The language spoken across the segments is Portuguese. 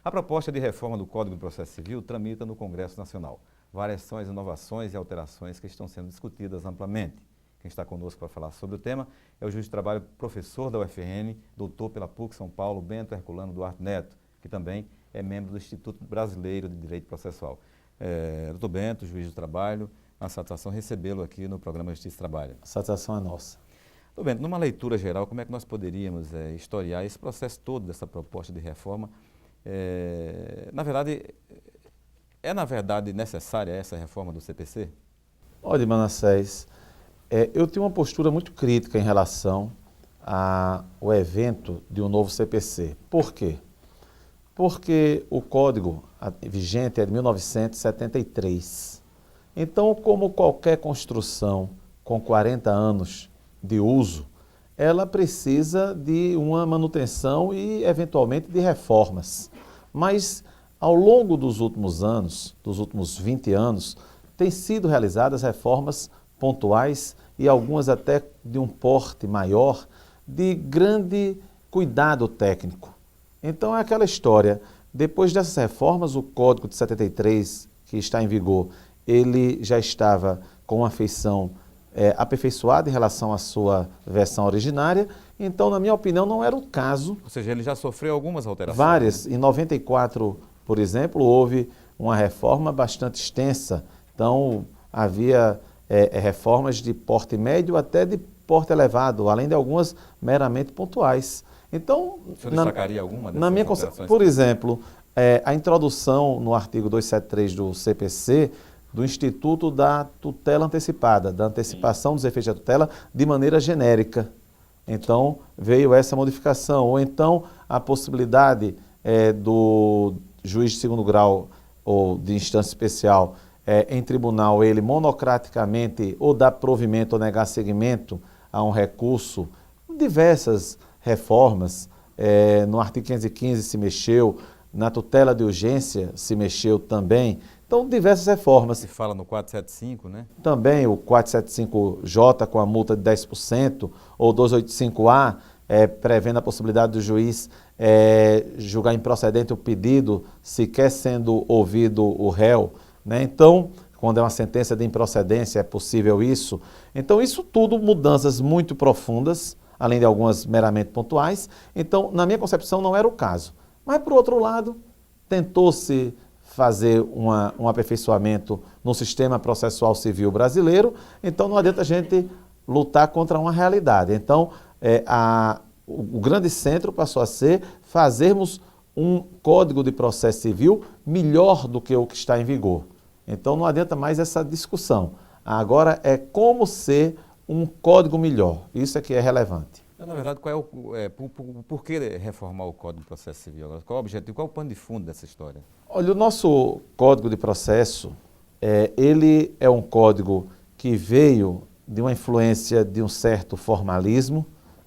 A proposta de reforma do Código de Processo Civil tramita no Congresso Nacional. Várias são as inovações e alterações que estão sendo discutidas amplamente. Quem está conosco para falar sobre o tema é o juiz de trabalho, professor da UFRN, doutor pela PUC São Paulo, Bento Herculano Duarte Neto, que também é membro do Instituto Brasileiro de Direito Processual. Doutor Bento, juiz de trabalho, uma satisfação recebê-lo aqui no programa Justiça e Trabalho. A satisfação é nossa. Doutor Bento, numa leitura geral, como é que nós poderíamos historiar esse processo todo dessa proposta de reforma? Na verdade necessária essa reforma do CPC? Olha, Manassés, eu tenho uma postura muito crítica em relação ao evento de um novo CPC. Por quê? Porque o código vigente é de 1973. Então, como qualquer construção com 40 anos de uso, ela precisa de uma manutenção e, eventualmente, de reformas. Mas, ao longo dos últimos anos, dos últimos 20 anos, têm sido realizadas reformas pontuais e algumas até de um porte maior, de grande cuidado técnico. Então é aquela história, depois dessas reformas, o Código de 73, que está em vigor, ele já estava com uma feição aperfeiçoada em relação à sua versão originária, então, na minha opinião, não era o caso. Ou seja, ele já sofreu algumas alterações. Várias. Em 94, por exemplo, houve uma reforma bastante extensa, então havia reformas de porte médio até de porte elevado, além de algumas meramente pontuais. Então, o senhor destacaria alguma dessas alterações? Por exemplo, a introdução no artigo 273 do CPC do Instituto da Tutela Antecipada, da antecipação dos efeitos da tutela de maneira genérica. Então, veio essa modificação. Ou então, a possibilidade do juiz de segundo grau ou de instância especial em tribunal, ele monocraticamente ou dar provimento ou negar seguimento a um recurso. Diversas reformas, no artigo 515 se mexeu, na tutela de urgência se mexeu também. Então, diversas reformas. Se fala no 475, né? Também o 475J com a multa de 10%, ou 285A, prevendo a possibilidade do juiz julgar improcedente o pedido, sequer sendo ouvido o réu, né? Então, quando é uma sentença de improcedência, é possível isso. Então, isso tudo mudanças muito profundas, além de algumas meramente pontuais. Então, na minha concepção, não era o caso. Mas, por outro lado, tentou-se fazer um aperfeiçoamento no sistema processual civil brasileiro, então não adianta a gente lutar contra uma realidade. Então, o grande centro passou a ser fazermos um Código de Processo Civil melhor do que o que está em vigor. Então, não adianta mais essa discussão. Agora é como ser um código melhor. Isso é que é relevante. Na verdade, por que reformar o Código de Processo Civil agora? Qual é o objetivo, qual é o pano de fundo dessa história? Olha, o nosso Código de Processo, ele é um código que veio de uma influência de um certo formalismo,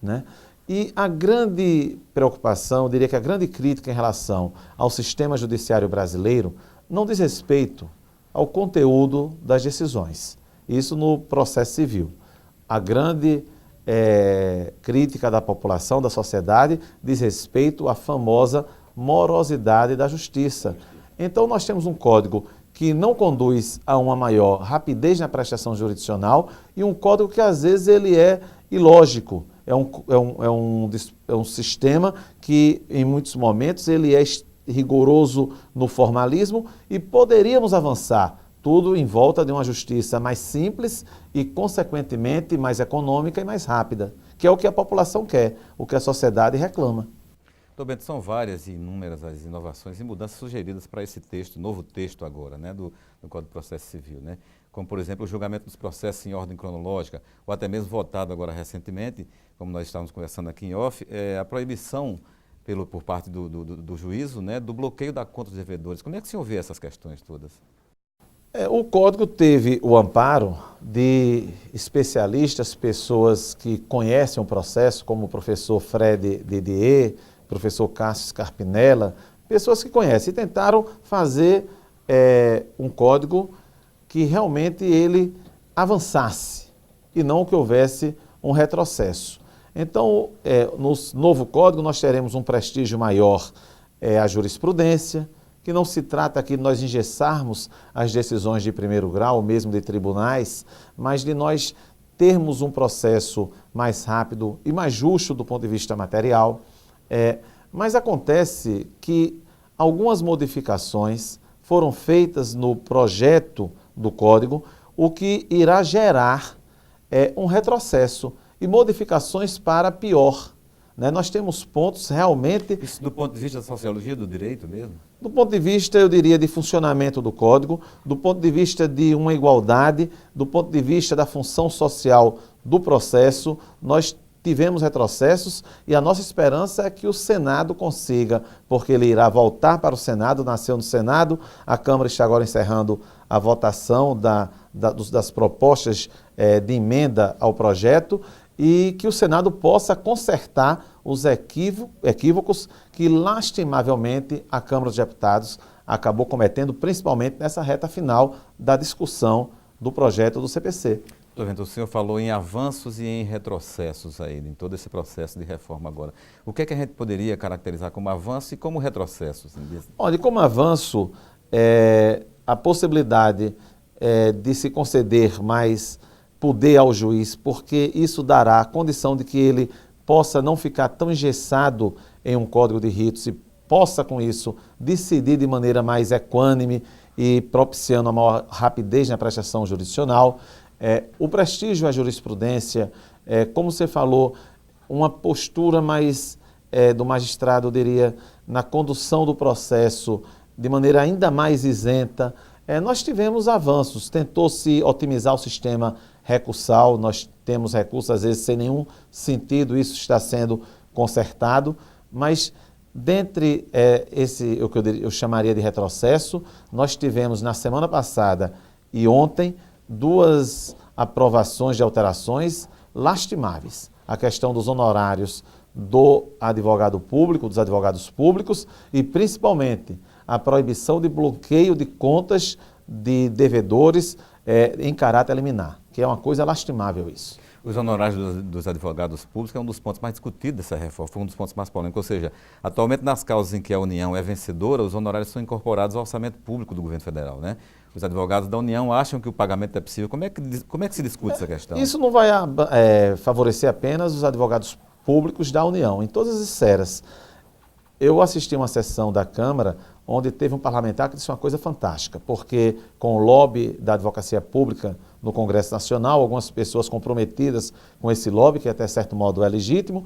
né? E a grande preocupação, eu diria que a grande crítica em relação ao sistema judiciário brasileiro não diz respeito ao conteúdo das decisões. Isso no processo civil. A grande crítica da população, da sociedade, diz respeito à famosa morosidade da justiça. Então, nós temos um código que não conduz a uma maior rapidez na prestação jurisdicional e um código que, às vezes, ele é ilógico. É um sistema que, em muitos momentos, ele é rigoroso no formalismo e poderíamos avançar tudo em volta de uma justiça mais simples e, consequentemente, mais econômica e mais rápida, que é o que a população quer, o que a sociedade reclama. Doutor Bento, são várias e inúmeras as inovações e mudanças sugeridas para esse texto, novo texto agora, né, do Código de Processo Civil, né? Como, por exemplo, o julgamento dos processos em ordem cronológica, ou até mesmo votado agora recentemente, como nós estávamos conversando aqui em off, a proibição por parte do juízo, né, do bloqueio da conta dos devedores. Como é que o senhor vê essas questões todas? O Código teve o amparo de especialistas, pessoas que conhecem o processo, como o professor Fred Didier, professor Cássio Scarpinella, pessoas que conhecem, e tentaram fazer um código que realmente ele avançasse e não que houvesse um retrocesso. Então, no novo código nós teremos um prestígio maior é a jurisprudência, que não se trata aqui de nós engessarmos as decisões de primeiro grau, ou mesmo de tribunais, mas de nós termos um processo mais rápido e mais justo do ponto de vista material. Mas acontece que algumas modificações foram feitas no projeto do Código, o que irá gerar um retrocesso e modificações para pior. Nós temos pontos realmente... Isso do ponto de vista da sociologia do direito mesmo? Do ponto de vista, eu diria, de funcionamento do Código, do ponto de vista de uma igualdade, do ponto de vista da função social do processo, nós tivemos retrocessos e a nossa esperança é que o Senado consiga, porque ele irá voltar para o Senado, nasceu no Senado, a Câmara está agora encerrando a votação das propostas de emenda ao projeto, e que o Senado possa consertar os equívocos que, lastimavelmente, a Câmara dos Deputados acabou cometendo, principalmente nessa reta final da discussão do projeto do CPC. Doutor Ventura, o senhor falou em avanços e em retrocessos aí, em todo esse processo de reforma agora. O que é que a gente poderia caracterizar como avanço e como retrocesso? Olha, como avanço, a possibilidade de se conceder mais poder ao juiz, porque isso dará a condição de que ele possa não ficar tão engessado em um código de ritos e possa, com isso, decidir de maneira mais equânime e propiciando a maior rapidez na prestação jurisdicional. O prestígio à jurisprudência, como você falou, uma postura mais do magistrado, eu diria, na condução do processo de maneira ainda mais isenta. Nós tivemos avanços, tentou-se otimizar o sistema recursal, nós temos recursos às vezes sem nenhum sentido, isso está sendo consertado, mas dentre o que eu chamaria de retrocesso, nós tivemos na semana passada e ontem 2 aprovações de alterações lastimáveis. A questão dos honorários do advogado público, dos advogados públicos e principalmente a proibição de bloqueio de contas de devedores em caráter liminar, que é uma coisa lastimável isso. Os honorários dos advogados públicos é um dos pontos mais discutidos dessa reforma, foi um dos pontos mais polêmicos, ou seja, atualmente nas causas em que a União é vencedora, os honorários são incorporados ao orçamento público do governo federal, né? Os advogados da União acham que o pagamento é possível. Como é que se discute essa questão? Isso não vai favorecer apenas os advogados públicos da União, em todas as esferas. Eu assisti uma sessão da Câmara onde teve um parlamentar que disse uma coisa fantástica, porque com o lobby da advocacia pública no Congresso Nacional, algumas pessoas comprometidas com esse lobby, que até certo modo é legítimo,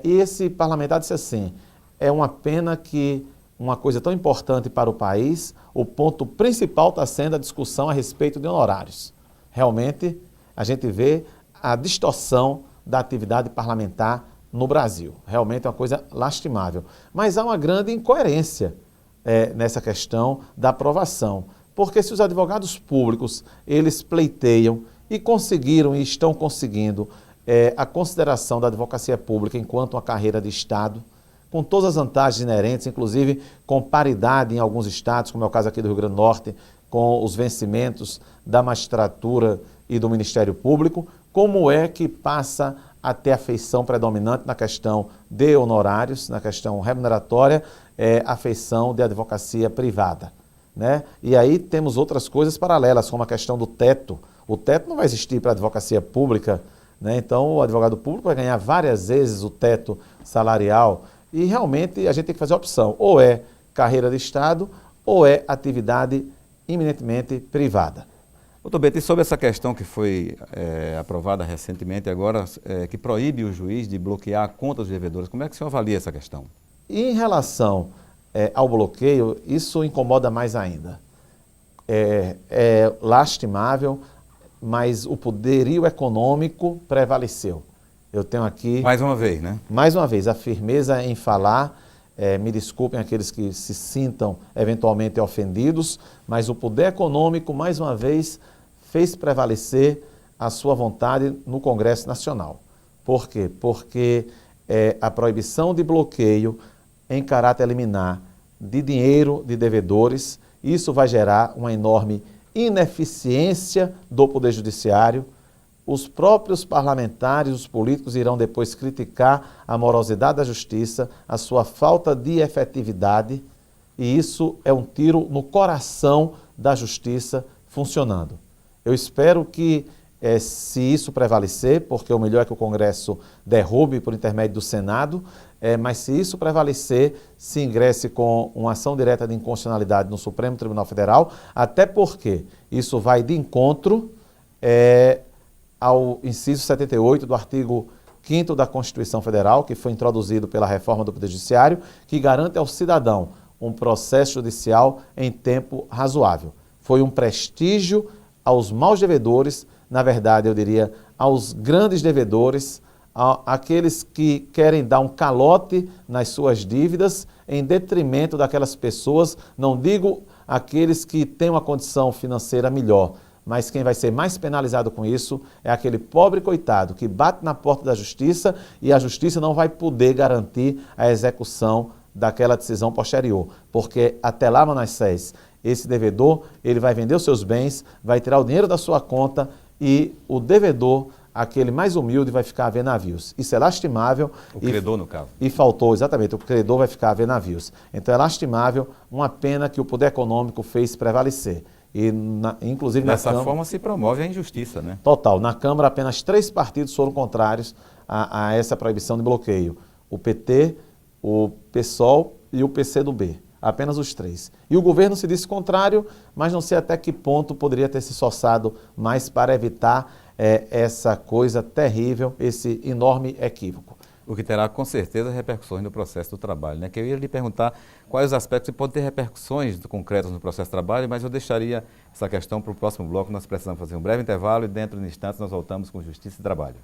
e esse parlamentar disse assim, é uma pena que uma coisa tão importante para o país, o ponto principal está sendo a discussão a respeito de honorários. Realmente, a gente vê a distorção da atividade parlamentar no Brasil. Realmente é uma coisa lastimável. Mas há uma grande incoerência nessa questão da aprovação. Porque se os advogados públicos, eles pleiteiam e conseguiram e estão conseguindo a consideração da advocacia pública enquanto uma carreira de Estado, com todas as vantagens inerentes, inclusive com paridade em alguns estados, como é o caso aqui do Rio Grande do Norte, com os vencimentos da magistratura e do Ministério Público, como é que passa a ter a feição predominante na questão de honorários, na questão remuneratória, a feição de advocacia privada, né? E aí temos outras coisas paralelas, como a questão do teto. O teto não vai existir para a advocacia pública, né? Então o advogado público vai ganhar várias vezes o teto salarial e realmente a gente tem que fazer a opção, ou é carreira de Estado ou é atividade eminentemente privada. Doutor Beto, e sobre essa questão que foi aprovada recentemente agora, que proíbe o juiz de bloquear contas dos devedores, como é que o senhor avalia essa questão? Em relação ao bloqueio, isso incomoda mais ainda. É lastimável, mas o poderio econômico prevaleceu. Eu tenho aqui... Mais uma vez, né? Mais uma vez, a firmeza em falar, me desculpem aqueles que se sintam eventualmente ofendidos, mas o poder econômico, mais uma vez, fez prevalecer a sua vontade no Congresso Nacional. Por quê? Porque a proibição de bloqueio em caráter liminar de dinheiro de devedores, isso vai gerar uma enorme ineficiência do Poder Judiciário, os próprios parlamentares, os políticos irão depois criticar a morosidade da justiça, a sua falta de efetividade, e isso é um tiro no coração da justiça funcionando. Eu espero que, se isso prevalecer, porque o melhor é que o Congresso derrube por intermédio do Senado, mas se isso prevalecer, se ingresse com uma ação direta de inconstitucionalidade no Supremo Tribunal Federal, até porque isso vai de encontro ao inciso 78 do artigo 5º da Constituição Federal, que foi introduzido pela reforma do Poder Judiciário, que garante ao cidadão um processo judicial em tempo razoável. Foi um prestígio aos maus devedores, na verdade, eu diria, aos grandes devedores, àqueles que querem dar um calote nas suas dívidas em detrimento daquelas pessoas, não digo aqueles que têm uma condição financeira melhor, mas quem vai ser mais penalizado com isso é aquele pobre coitado que bate na porta da justiça e a justiça não vai poder garantir a execução daquela decisão posterior, porque até lá, Manassés, esse devedor, ele vai vender os seus bens, vai tirar o dinheiro da sua conta e o devedor, aquele mais humilde, vai ficar a ver navios. Isso é lastimável. O credor, no caso. E faltou, exatamente, o credor vai ficar a ver navios. Então é lastimável, uma pena que o poder econômico fez prevalecer. E, inclusive, dessa forma se promove a injustiça, né? Total. Na Câmara, apenas 3 partidos foram contrários a essa proibição de bloqueio. O PT, o PSOL e o PCdoB. Apenas os 3. E o governo se disse contrário, mas não sei até que ponto poderia ter se esforçado mais para evitar essa coisa terrível, esse enorme equívoco. O que terá com certeza repercussões no processo do trabalho, né? Que eu ia lhe perguntar quais os aspectos que podem ter repercussões concretas no processo do trabalho, mas eu deixaria essa questão para o próximo bloco. Nós precisamos fazer um breve intervalo e dentro de instantes nós voltamos com Justiça e Trabalho.